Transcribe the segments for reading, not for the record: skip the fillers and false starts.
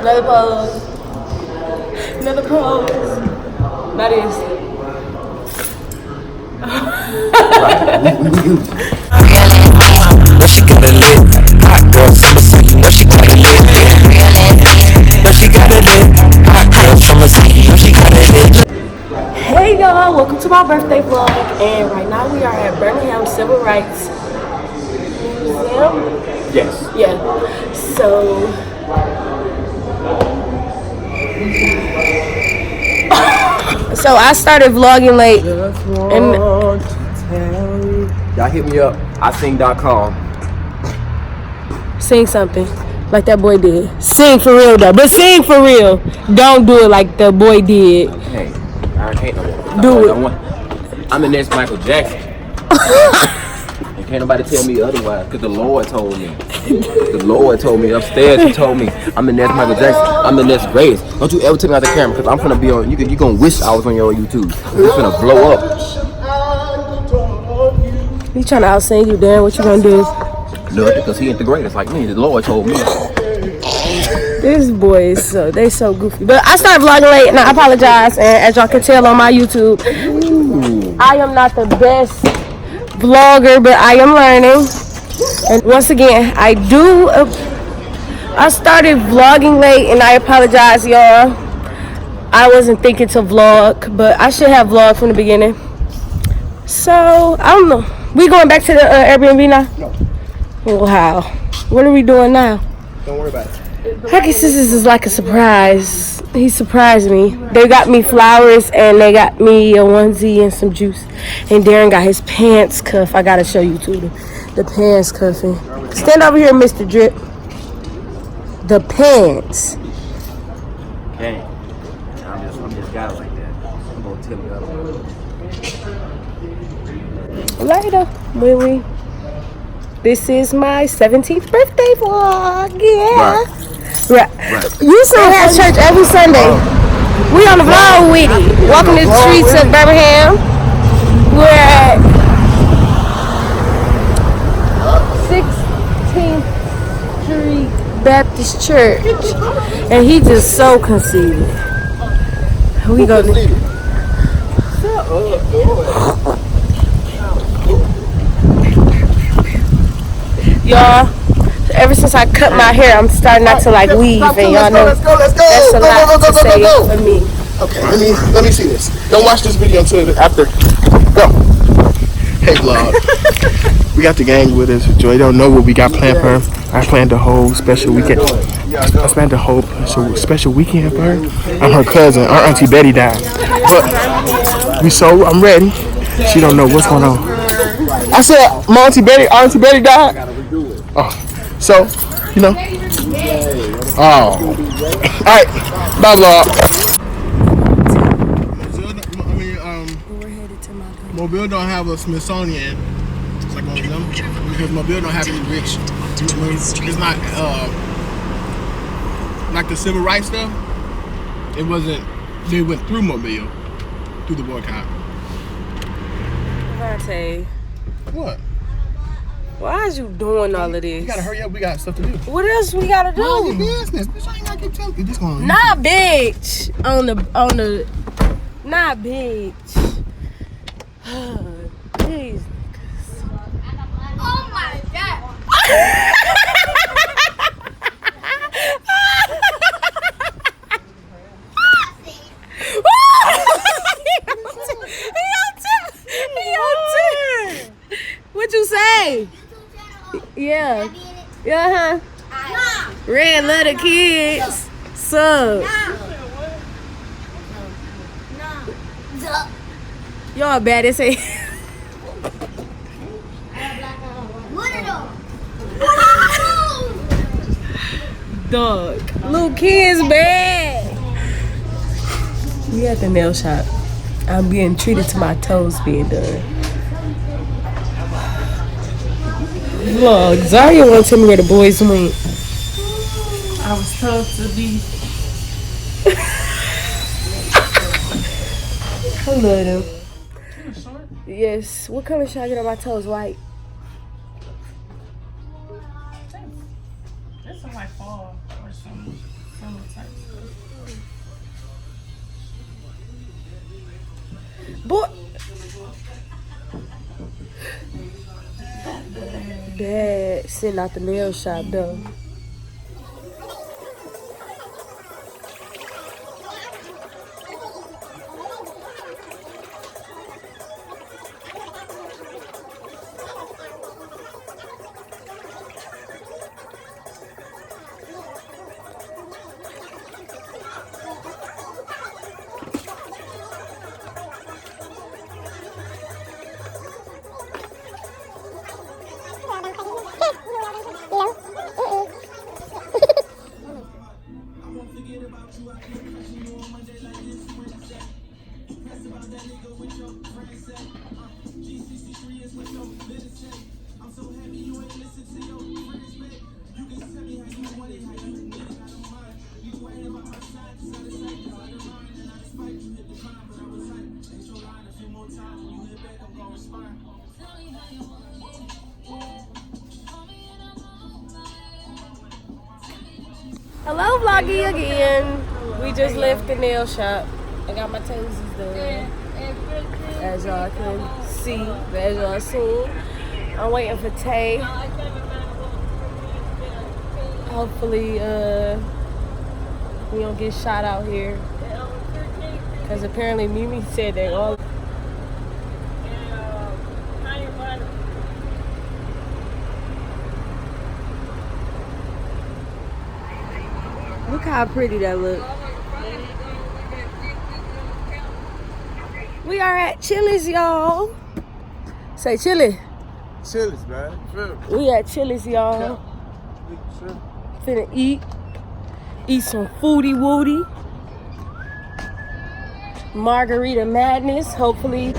Another pose. Another pose. That is. But she got a lit hot girl from the city. But she got a lit. But she got a lit hot girl from the city. But she got a lit. Hey y'all, welcome to my birthday vlog. And right now we are at Birmingham Civil Rights Museum. Yes. Yeah. So I started vlogging late. And y'all hit me up. ISing.com. sing something like that boy did. Sing for real though, but sing for real. Don't do it like the boy did. Okay. I can't no more. Do it. I'm the next Michael Jackson. And can't nobody tell me otherwise, because the Lord told me. The Lord told me upstairs. He told me I'm the next Michael Jackson. I'm the next Grace. Don't you ever take me out the camera, because I'm finna be on. You gonna wish I was on your YouTube. It's finna blow up. He trying to out-sing you, Darren. What you gonna do? Nothing, because he ain't the greatest like me. The Lord told me. This boy is they so goofy. But I started vlogging late and I apologize. And as y'all can tell on my YouTube, I am not the best vlogger, but I am learning. And once again, I started vlogging late and I apologize, y'all. I wasn't thinking to vlog, but I should have vlogged from the beginning. So, I don't know. We going back to the Airbnb now? No. Wow. What are we doing now? Don't worry about it. I guess this is like a surprise. He surprised me. They got me flowers and they got me a onesie and some juice. And Darren got his pants cuff. I gotta show you too. The pants cuffing. Stand over here, Mr. Drip. The pants. Okay. I'm just guy like that. I'm gonna tell you Later, Willie. This is my 17th birthday vlog. Yeah. Right. You still have church every Sunday. We on the vlog with it. Walking the streets of Birmingham. We're at 16th Street Baptist Church. And he just so conceited. We go to... Y'all, ever since I cut my hair, I'm starting not to like weave, and y'all know that's a lot to say for me. Okay, let me see this. Don't watch this video until after. Go. Hey vlog. We got the gang with us. Joy don't know what we got planned for her. I planned the whole special weekend. I planned the whole special weekend for her. I'm her cousin. Our auntie Betty died, but I'm ready. She don't know what's going on. I said, my auntie Betty died. Oh, so, you know. Oh. Alright, bye vlog. Mobile don't have a Smithsonian. It's like one of them. Because Mobile don't have any rich. It's not, like the civil rights stuff. It wasn't, they went through Mobile. Through the boycott. Ratchet. What? Why is you doing all of this? You gotta hurry up, we got stuff to do. What else we gotta do? Mind your business. Bitch, I ain't gotta keep telling you. This going on. Nah, bitch. On the nah, bitch. These niggas. Oh my god. What you say? Yeah. Yeah, huh? Red letter kids. Sub. Y'all bad as hell. Dog. Little kids bad. We at the nail shop. I'm being treated to my toes being done. Look, Zaria won't tell me where the boys went. I was told to be. I love them. Yes. What color should I get on my toes? White. This is like fall or summertime. Boy. Dad sitting out the nail shop though. Hello, vloggy again. We just left the nail shop. I got my toesies done. As y'all can see, as y'all seen. I'm waiting for Tay. Hopefully, we don't get shot out here. Because apparently Mimi said that all. Look how pretty that looks. We are at Chili's, y'all. Say Chili. Chili's, man. Sure. We at Chili's, y'all. Sure. Finna eat some foodie woody. Margarita madness, hopefully.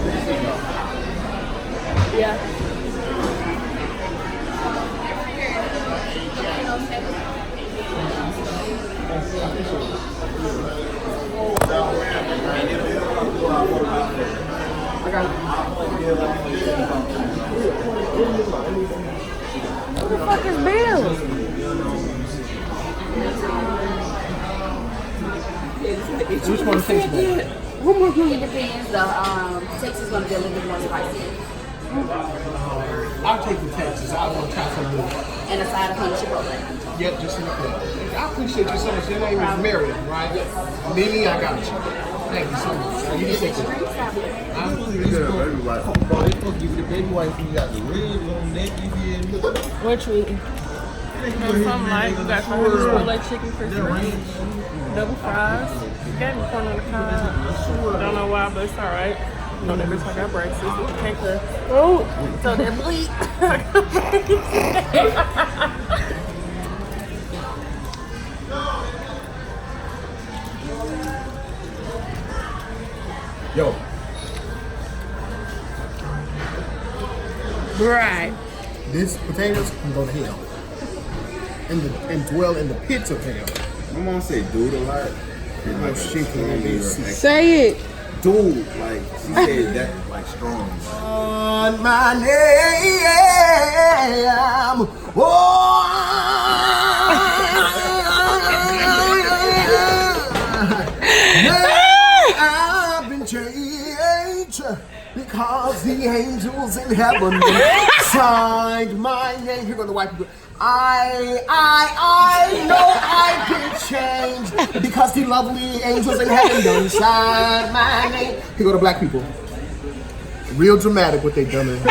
Yeah. Who the fuck is Bill? Which one tastes better? It depends. Texas is going to be a little bit more spicy. I'll take the Texas. I want to try some more. And a side of honey chipotle. Yep, just like that. I appreciate you so much. Your name is Miriam, right? Yes. Mimi, I got you. Thank you so much. You take it. I'm supposed to give you the baby wife and you got the red on neck, you hear me? What you eating? Something like we got some Chipotle chicken for free. Double fries. Got me corn on the cob. Don't know why, but it's alright. No, that bitch I got braces. Can't cuss. Oh, So that bleed. Yo. right. These potatoes can go to hell. And dwell in the pits of hell. My mom say dude a lot. No shit can be Say it. Dude, like she said that like strong. on my name. I've been changed because the angels in heaven signed my name. Here go the white people. I know I've been changed because the lovely angels in heaven done signed my name. Here go the black people. Real dramatic what they done in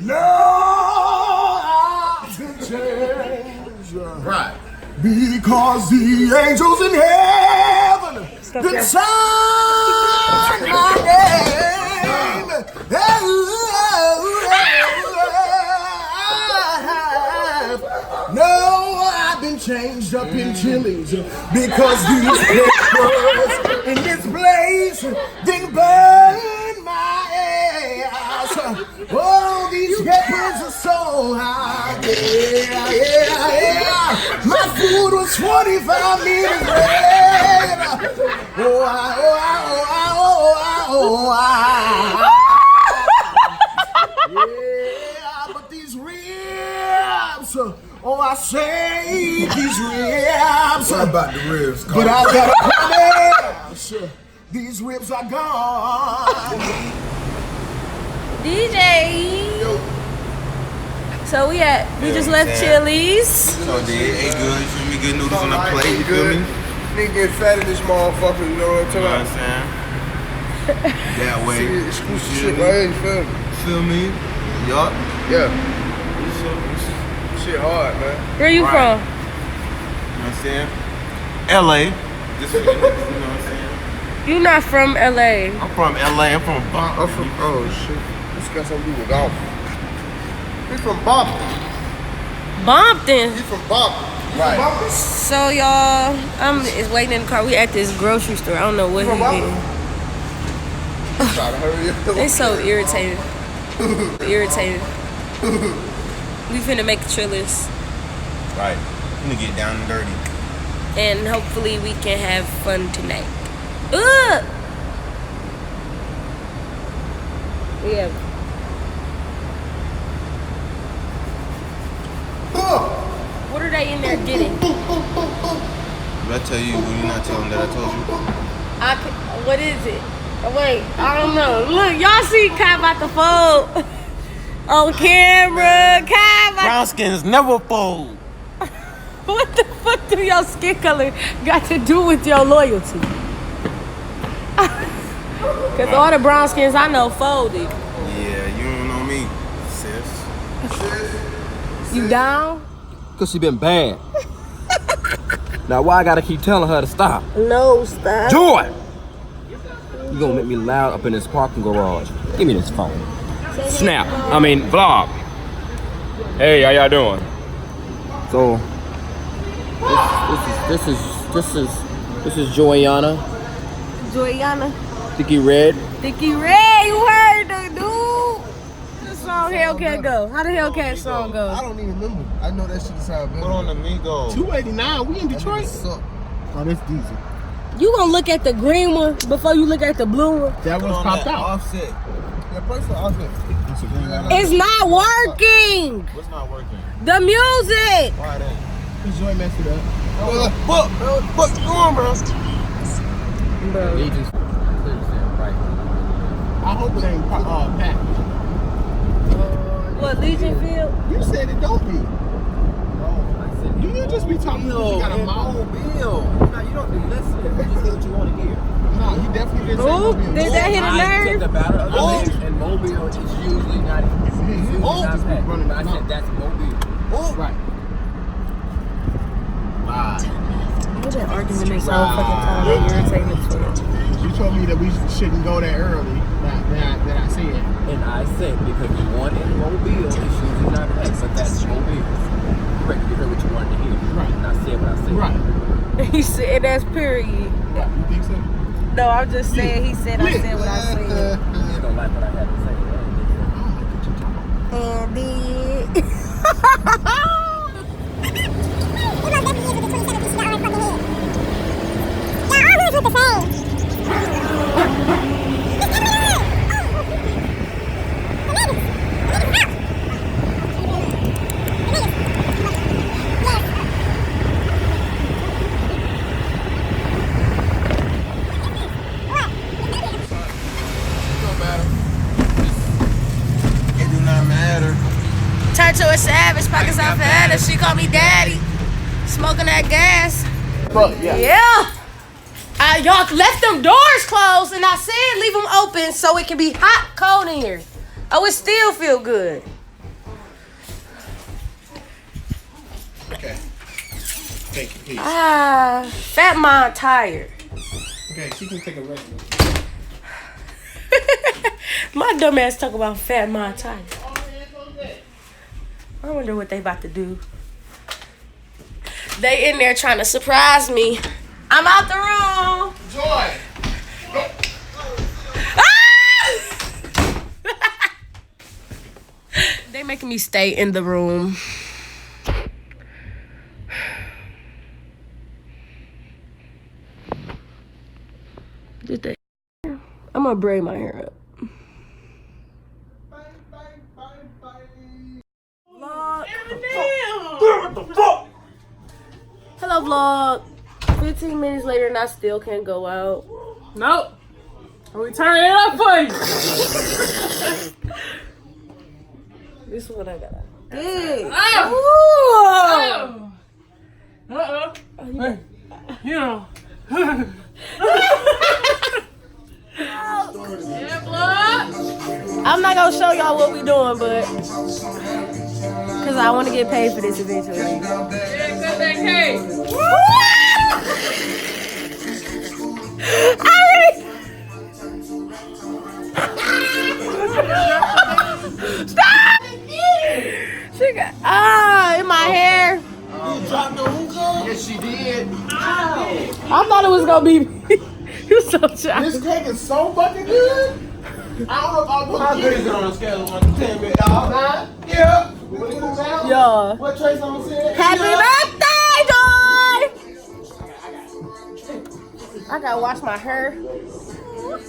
no, I've been changed. Right. Because the angels in heaven done signed my name. No, I've been changed up in Chili's because these peppers in this place didn't burn my ass. Oh, these peppers are so hot. Yeah. My food was 45 minutes late. Yeah, but these ribs Oh, I say these ribs. What about the ribs? But I gotta promise, these ribs are gone. DJ. So we just left Chili's. So they ate good, you feel me? Good noodles on the plate, you feel me? Nigga get fat in this motherfucker, you know what I'm You know what I'm talking saying? That way. about? Exclusive shit right here, you feel me? Feel me? Yup. Yeah. Shit hard, man. Where you from? You know what I'm saying? LA. Just for the niggas, you know what I'm saying? You not from LA. I'm from LA. I'm from Boston. I'm from, oh shit. This got something to do with golf. He's from Boston. Bompton. He's from Boston. Right. So y'all, I'm is waiting in the car. We at this grocery store. I don't know what he did. Trying to hurry up. They so irritated. Irritated. We finna make Chili's. Right. I'm gonna get down and dirty. And hopefully we can have fun tonight. Ugh! Yeah. What are they in there getting? Did I tell you when you not telling that I told you? What is it? Wait, I don't know. Look, y'all see Kai about to fold on camera. Kai about Brown skins never fold. What the fuck do your skin color got to do with your loyalty? Cause all the brown skins I know folded. Yeah, you don't know me, sis. You down? Cause she been bad. Now why I gotta keep telling her to stop? No, stop. Joy! You gonna make me loud up in this parking garage. Give me this phone. Snap. Vlog. Hey, how y'all doing? So this is Joyana. Joyana. Dicky Red. Dicky Red, you heard the dude? The song Hellcat go. How the Hellcat song go? I don't even remember. I know that shit sound better. Put on the Migo. 289, we in Detroit? Oh, that's diesel. You gonna look at the green one before you look at the blue one? That was popped out. Offset. Yeah, price for offset. It's not working. What's not working? The music. Why that? This joint messed it up. What you doing, bro? I hope it ain't packed. What, Legion Field? You said it don't be. You just be talking because you got a mouth. Now you don't be listening. You just hear what you want to hear. No, he definitely didn't say Ooh, Mobile. did that hit a I said nerve? the battle of the legs and Mobile is usually not packed. running But I the said that's Mobile. Right. What that argument makes all fucking time. They irritating as fuck. You told me that we shouldn't go that early. That I said. And I said because the one in Mobile is usually not packed, but that's Mobile. Correct, you heard what you wanted to hear. Right. And I said what I said. Right. He said that's period. Right. You think so? No, I'm just saying he said I said what I said. You don't like what I had to say. And then It do not matter. turn to a savage, pockets off the head. She called me daddy. Smoking that gas. But yeah. Yeah. Y'all left them doors closed, and I said leave them open so it can be hot, cold in here. Oh, it still feel good. Okay. Thank you. Peace. Fat mom tired. Okay, she can take a rest. My dumb ass talk about fat mom tired. I wonder what they about to do. They in there trying to surprise me. I'm out the room. Joy. They making me stay in the room. Did they? I'm gonna braid my hair up. Vlog. vlog. 15 minutes later and I still can't go out. Nope. We turn it up for you. This is what I got. Good. Oh. Uh-oh. Hey. You know. Yeah, blood. I'm not gonna show y'all what we doing, but cause I want to get paid for this eventually. Yeah, cut that cake. Stop! She got in my hair. Yes, she did. I thought it was gonna be me. You so shy. This cake is so fucking good. I don't know if I'll put How good is it on a scale of 1 to 10, bit dog? 9. Yeah. When it comes out, Yeah. what Trey Songz said? Happy birthday, Joy! I gotta wash my hair. Ooh,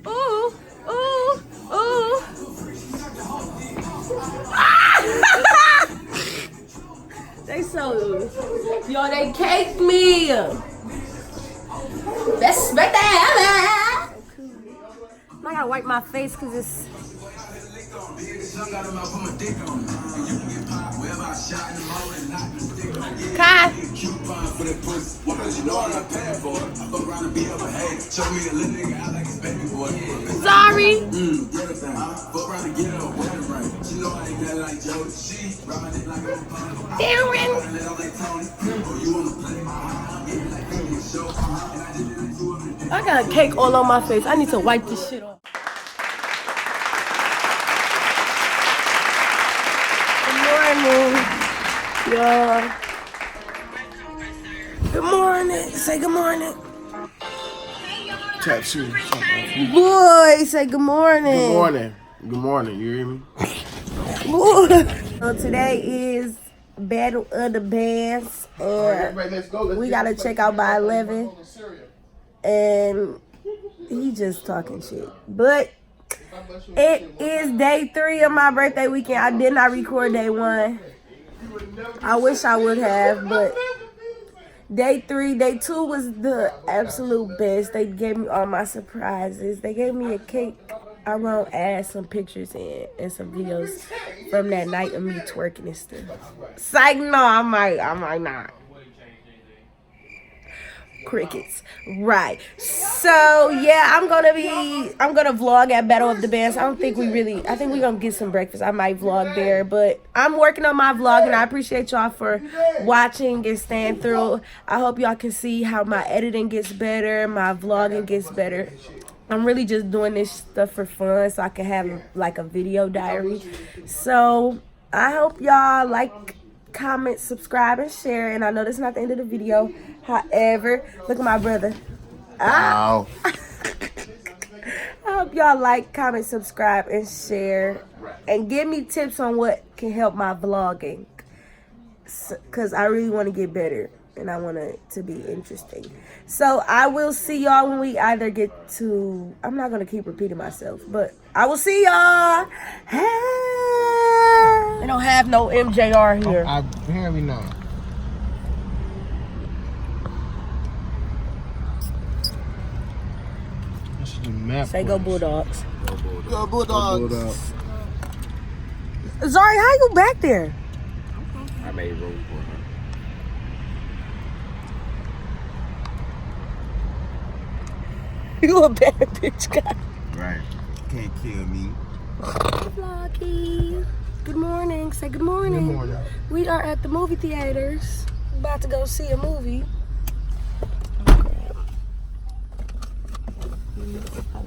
ooh, ooh, ooh. They so, yo, they caked me. Best birthday ever. I gotta wipe my face because it's. Kai. Sorry. I got cake all on my face. I need to wipe this shit off. Good morning, y'all. Good morning. Say good morning. Tap shoe. Boy, say good morning. Good morning. Good morning. You hear me? So today is Battle of the Bands, and Let's go. we gotta check out by 11. And he just talking shit. But it is day 3 of my birthday weekend. I did not record day 1. I wish I would have, but day 3, day 2 was the absolute best. They gave me all my surprises. They gave me a cake. I'm gonna add some pictures in and some videos from that night of me twerking and stuff. Psych, no, I might not. Crickets. Right. So yeah, I'm gonna vlog at Battle of the Bands. I think we're gonna get some breakfast. I might vlog there, but I'm working on my vlog and I appreciate y'all for watching and staying through. I hope y'all can see how my editing gets better, my vlogging gets better. I'm really just doing this stuff for fun so I can have like a video diary. So I hope y'all like, comment, subscribe, and share. And I know that's not the end of the video. However, look at my brother. Wow. I hope y'all like, comment, subscribe, and share. And give me tips on what can help my vlogging. Because I really want to get better. And I want it to be interesting. So I will see y'all when we either get to... I'm not going to keep repeating myself. But I will see y'all. They don't have no MJR here. Apparently not. Say go Bulldogs. Go Bulldogs. Zari, how you back there? I made room for her. You a bad bitch guy. Right. Can't kill me. Hey, Vloggy. Good morning. Say good morning. Good morning. We are at the movie theaters. About to go see a movie.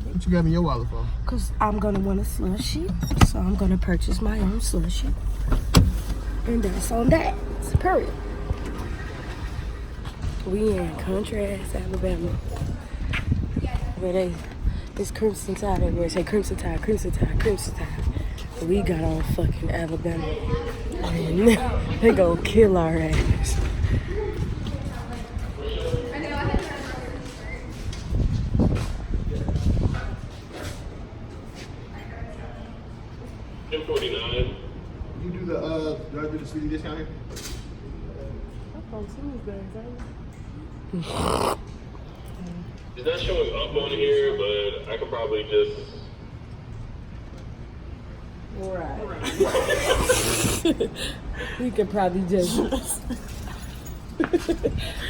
What you got in your wallet for? Because I'm going to want a slushie. So I'm going to purchase my own slushie. And that's on that. It's period. We in Contrast, Alabama. Where it's Crimson Tide everywhere. Say Crimson Tide, Crimson Tide, Crimson Tide. We got on fucking Alabama. And they gonna kill our ass. You do the speedy discount here? On Tuesdays, ain't it? It's not showing up on here, but I could probably just. Right. We could probably just.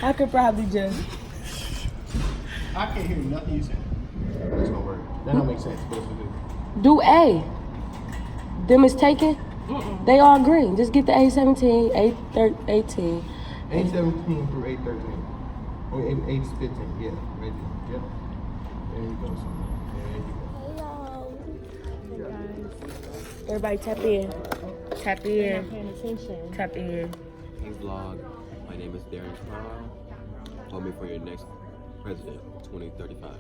I could probably just. I can't hear nothing you say. That's gonna work. That don't make sense. What else to do? Do A. Them is taken. They all green. Just get the A17, A18. 817 through 813. Or 815. Yeah, right there. Yep. There you go. There you go. Everybody tap in. Tap in. Paying attention. Tap in. Hey vlog, my name is Darren Crown. Vote me for your next president, 2035.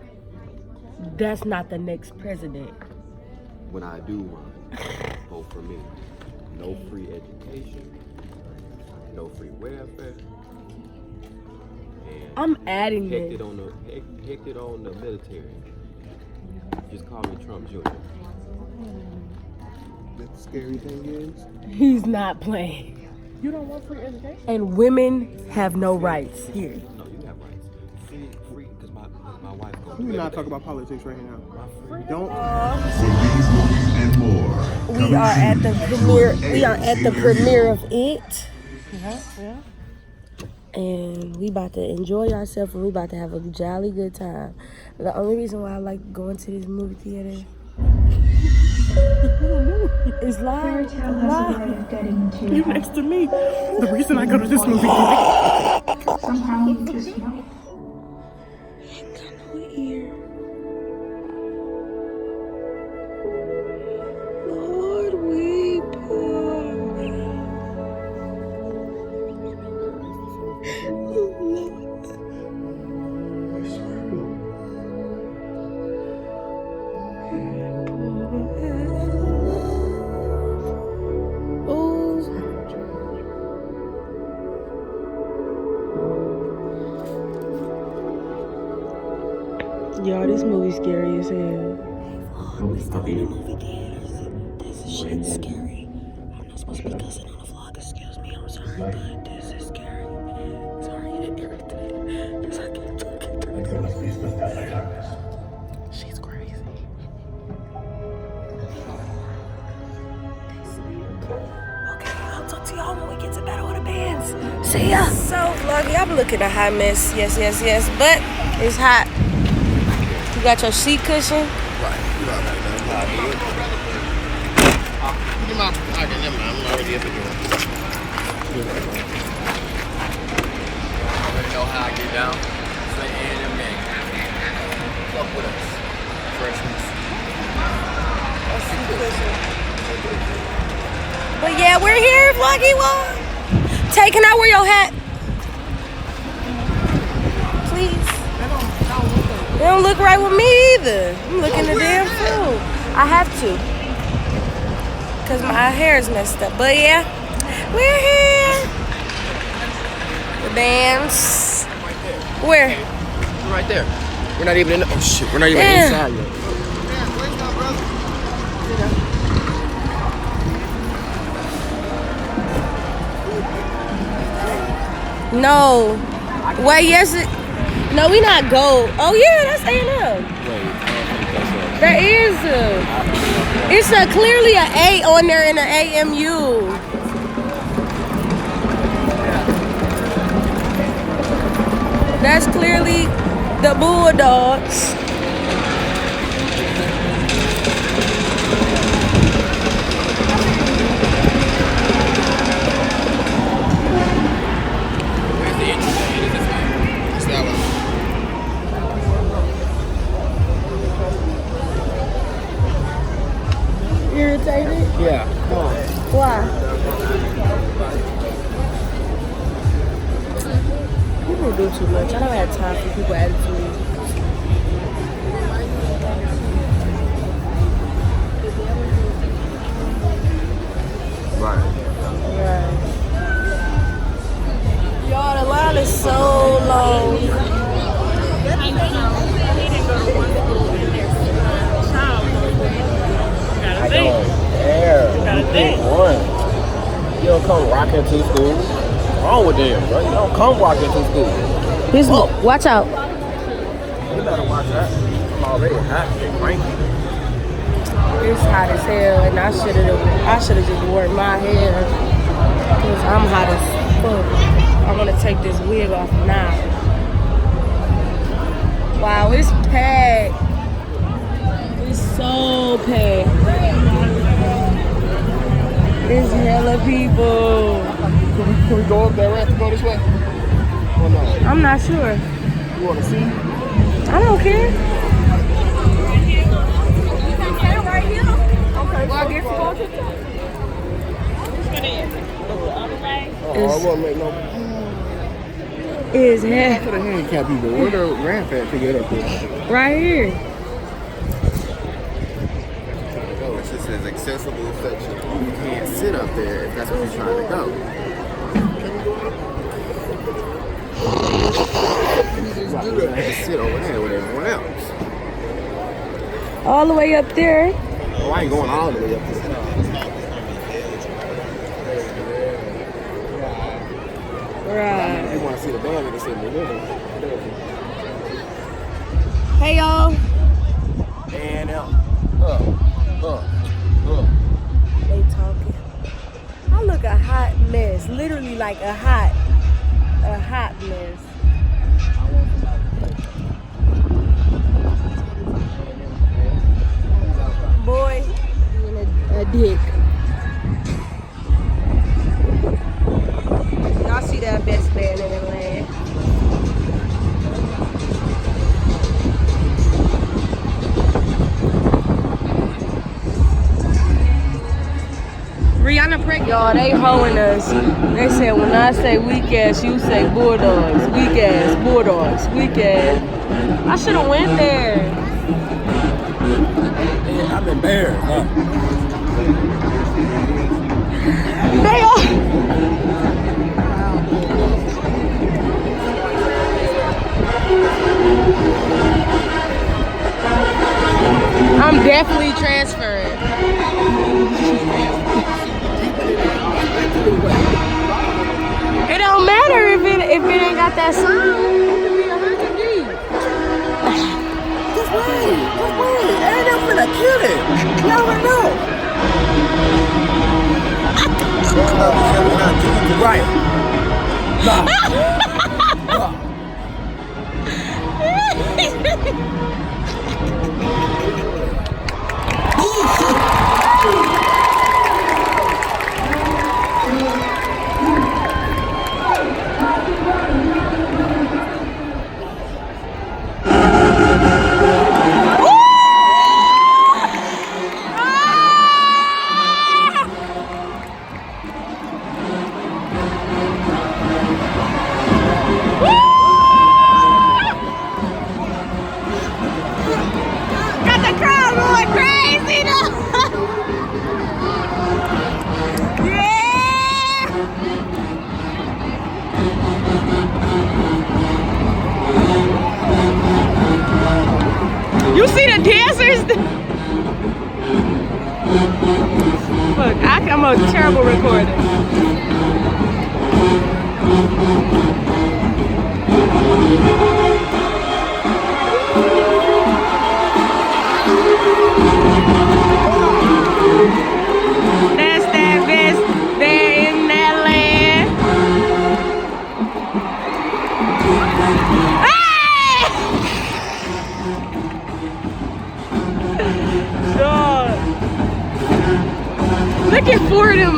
That's not the next president. When I do run, vote for me. No free education, no free welfare. And I'm adding hecked this. it on the military. Just call me Trump Jr. The scary thing is, He's not playing. You don't want free education? And women have no rights here. No, you have rights. Free, because my wife goes. we not talk about politics right now. Don't. And more. We are at the premiere. We are at the premiere of it, Yeah. and we about to enjoy ourselves, and we about to have a jolly good time. The only reason why I like going to this movie theater is live. You next to me. The reason I go to this movie. Somehow you just know. Lord, we Y'all, this movie's scary as hell. This shit's scary. I'm not supposed to be cussing on the vlog. Excuse me, I'm sorry, but this is scary. Sorry, it irritated. Because I can't talk it. She's crazy. Okay, I'll talk to y'all when we get to Battle of the Bands. See ya. So vloggy, I'm looking a hot mess. Yes, but it's hot. You got your seat cushion? Right. I'm already at the door. already know how I get down. Say A&M gang. Fuck with us. Freshness. But yeah, we're here, Vloggy One. Tay, can I wear your hat? Please. They don't look right with me either. I'm looking the damn fool. I have to. Because my hair is messed up. But yeah, we're here. The bands. Where? We're right there. We're not even in the, oh shit, we're not even inside yet. No. Wait, yes. No, we not gold. Oh yeah, that's A&M. Wait, I don't think that's That is it's a clearly an A on there in the AMU. That's clearly the Bulldogs. Where's the entrance? Is this way? It's that one. Irritated? Yeah, come on. Why? People do too much. I don't have time for people attitude. Right. Y'all, the line is so long. I don't care. You pick one. You don't come rocking to school. wrong with them, bro? You don't come walking to school. This watch out. You better watch that. I'm already hot and cranky. It's hot as hell, and I should have just worn my hair because I'm hot as fuck. I'm gonna take this wig off now. Wow, it's packed. It's so packed. There's hella people. Can we go up there, right? To go this way? Or no? I'm not sure. You want to see? I don't care. I won't make no. Is hell. For the handicap people, where the ramp at to get up here? Right here. It just says accessible section. You can't sit up there if that's what you're trying to go. You have to sit over there with everyone else. All the way up there. Oh, I ain't going all the way up there. Right. You want to see the band and sit in the middle. Hey y'all. And They talking. I look a hot mess. Literally like a hot mess. Boy, being a dick. Y'all see that best band in the land. Rihanna pregnant. Y'all, they hoeing us. They said when I say weak ass, you say bulldogs. Weak ass, bulldogs. Weak ass. I should have went there. I'm embarrassed, huh? They are. I'm definitely transferring. It don't matter if it ain't got that sound. It can be 100 deep. Just wait. Ain't them finna kill it. You already know. Right. You see the dancers? Look, I'm a terrible recorder. That's that best there in that land. Looking for them.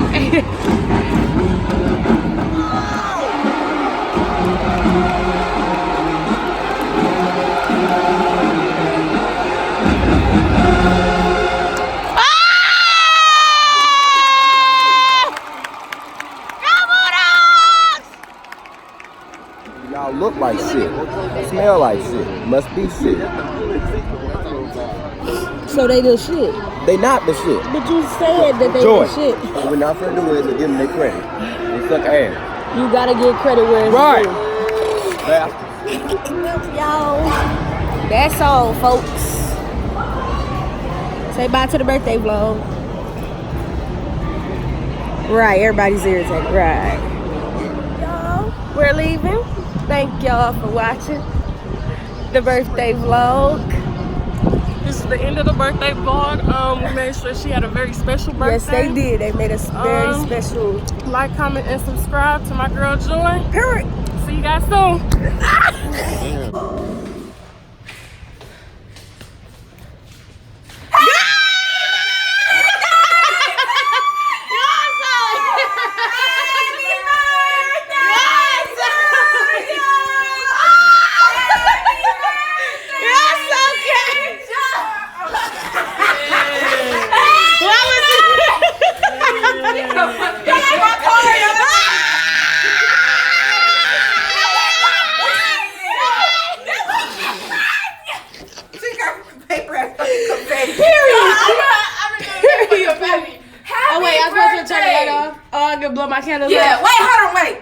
Y'all look like shit. Smell like shit. Must be shit. So they the shit. They not the shit. But you said that they Joy. the shit. What we're not finna do is to give them their credit. They suck ass. You gotta give credit where it's Right. due. Bastards. Y'all. That's all, folks. Say bye to the birthday vlog. Right, everybody's irritated. Right. we're leaving. Thank y'all for watching the birthday vlog. This is the end of the birthday vlog. We made sure she had a very special birthday. Yes, they did. They made us very special. Like, comment, and subscribe to my girl Joy. Period. See you guys soon. Oh wait, I'm supposed to turn the light off. Oh, I'm gonna blow my candles out. Yeah, wait, hold on, wait.